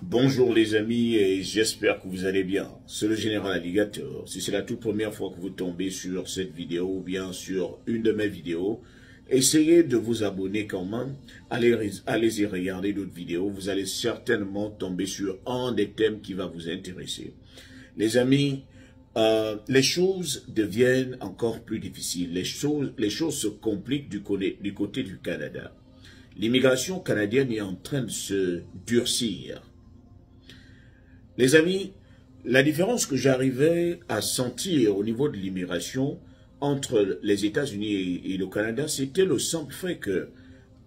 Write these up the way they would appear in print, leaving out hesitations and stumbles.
Bonjour les amis et j'espère que vous allez bien. C'est le Général Alligator. Si c'est la toute première fois que vous tombez sur cette vidéo ou bien sur une de mes vidéos, essayez de vous abonner quand même. Allez y regarder d'autres vidéos. Vous allez certainement tomber sur un des thèmes qui va vous intéresser. Les amis, les choses deviennent encore plus difficiles. Les choses se compliquent du côté du Canada. L'immigration canadienne est en train de se durcir. Les amis, la différence que j'arrivais à sentir au niveau de l'immigration entre les États-Unis et le Canada, c'était le simple fait que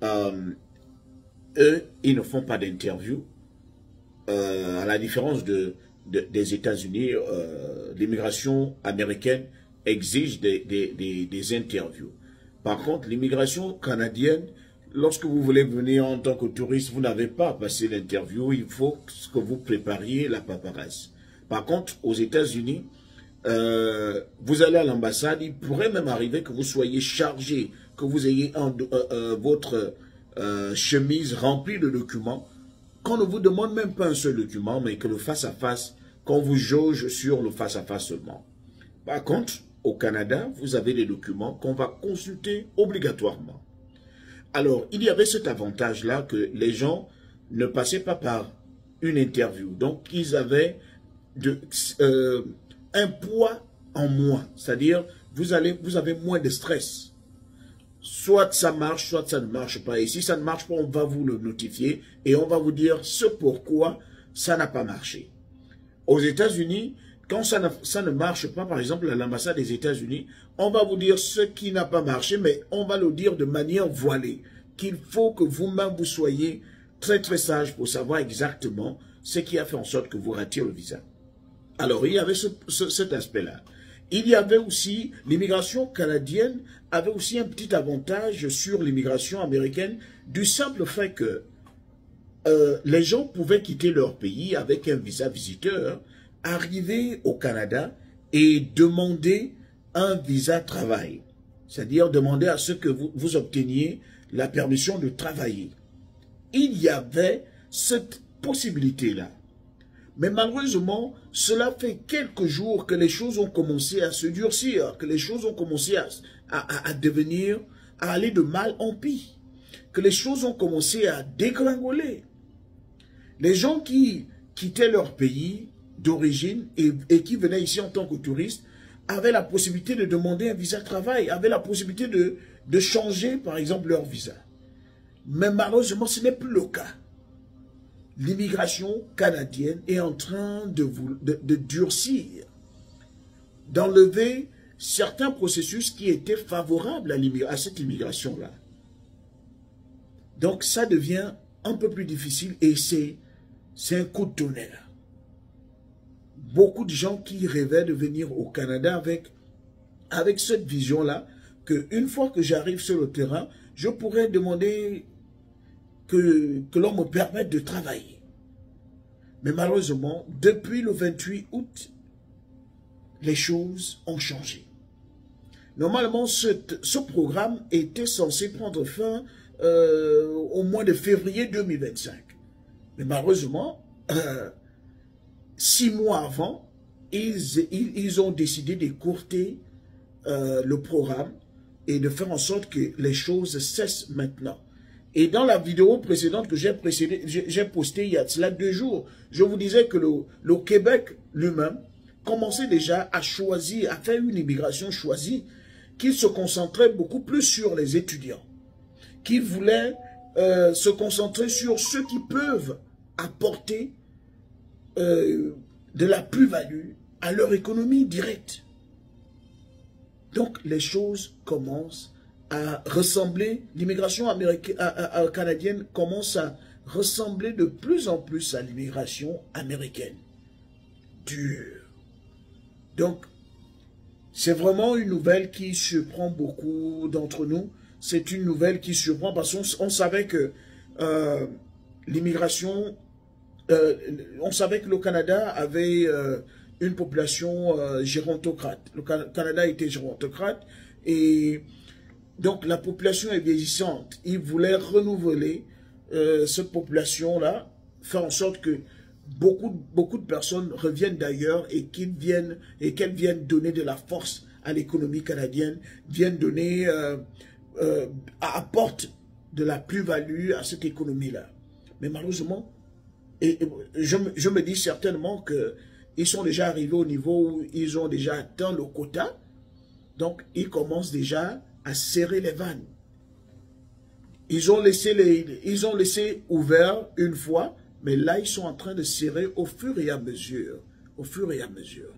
eux, ils ne font pas d'interview. À la différence des États-Unis, l'immigration américaine exige des interviews. Par contre, l'immigration canadienne, lorsque vous voulez venir en tant que touriste, vous n'avez pas à passer l'interview, il faut que vous prépariez la paperasse. Par contre, aux États-Unis, vous allez à l'ambassade, il pourrait même arriver que vous soyez chargé, que vous ayez votre chemise remplie de documents, qu'on ne vous demande même pas un seul document, mais que le face-à-face, qu'on vous jauge sur le face-à-face seulement. Par contre, au Canada, vous avez des documents qu'on va consulter obligatoirement. Alors, il y avait cet avantage-là que les gens ne passaient pas par une interview. Donc, ils avaient un poids en moins. C'est-à-dire, vous avez moins de stress. Soit ça marche, soit ça ne marche pas. Et si ça ne marche pas, on va vous le notifier et on va vous dire ce pourquoi ça n'a pas marché. Aux États-Unis, quand ça ne marche pas, par exemple, à l'ambassade des États-Unis, on va vous dire ce qui n'a pas marché, mais on va le dire de manière voilée, qu'il faut que vous-même vous soyez très très sage pour savoir exactement ce qui a fait en sorte que vous ratirez le visa. Alors, il y avait cet aspect-là. Il y avait aussi, l'immigration canadienne avait aussi un petit avantage sur l'immigration américaine, du simple fait que les gens pouvaient quitter leur pays avec un visa visiteur, arriver au Canada et demander un visa travail. C'est-à-dire demander à ce que vous obteniez la permission de travailler. Il y avait cette possibilité-là. Mais malheureusement, cela fait quelques jours que les choses ont commencé à se durcir, que les choses ont commencé à devenir, à aller de mal en pis, que les choses ont commencé à dégringoler. Les gens qui quittaient leur pays d'origine et qui venaient ici en tant que touristes avaient la possibilité de demander un visa de travail, avaient la possibilité de changer, par exemple, leur visa. Mais malheureusement, ce n'est plus le cas. L'immigration canadienne est en train de durcir, d'enlever certains processus qui étaient favorables à cette immigration-là. Donc, ça devient un peu plus difficile et c'est un coup de tonnerre. Beaucoup de gens qui rêvaient de venir au Canada avec cette vision-là, qu'une fois que j'arrive sur le terrain, je pourrais demander que l'on me permette de travailler. Mais malheureusement, depuis le 28 août, les choses ont changé. Normalement, ce programme était censé prendre fin au mois de février 2025. Mais malheureusement, 6 mois avant, ils ont décidé d'écourter le programme et de faire en sorte que les choses cessent maintenant. Et dans la vidéo précédente que j'ai postée il y a cela 2 jours, je vous disais que le Québec lui-même commençait déjà à choisir, à faire une immigration choisie, qu'il se concentrait beaucoup plus sur les étudiants, qu'il voulait se concentrer sur ceux qui peuvent apporter de la plus-value à leur économie directe. Donc les choses commencent à ressembler, l'immigration canadienne commence à ressembler de plus en plus à l'immigration américaine. Dure. Donc, c'est vraiment une nouvelle qui surprend beaucoup d'entre nous. C'est une nouvelle qui surprend parce qu'on savait que l'immigration, on savait que le Canada avait une population gérontocrate. Le Canada était gérontocrate et donc la population est vieillissante. Ils voulaient renouveler cette population-là, faire en sorte que beaucoup de personnes reviennent d'ailleurs et qu'elles viennent donner de la force à l'économie canadienne, viennent donner, apportent de la plus-value à cette économie-là. Mais malheureusement, je me dis certainement qu'ils sont déjà arrivés au niveau où ils ont déjà atteint le quota, donc ils commencent déjà à serrer les vannes. Ils ont laissé ouvert une fois, mais là, ils sont en train de serrer au fur et à mesure. Au fur et à mesure.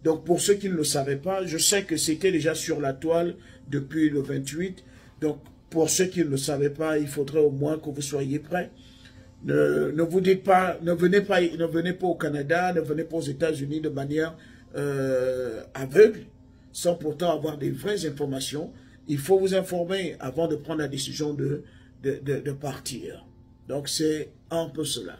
Donc, pour ceux qui ne le savaient pas, je sais que c'était déjà sur la toile depuis le 28. Donc, pour ceux qui ne le savaient pas, il faudrait au moins que vous soyez prêts. Ne vous dites pas, ne venez pas au Canada, ne venez pas aux États-Unis de manière aveugle, sans pourtant avoir des vraies informations. Il faut vous informer avant de prendre la décision de partir. Donc, c'est un peu cela.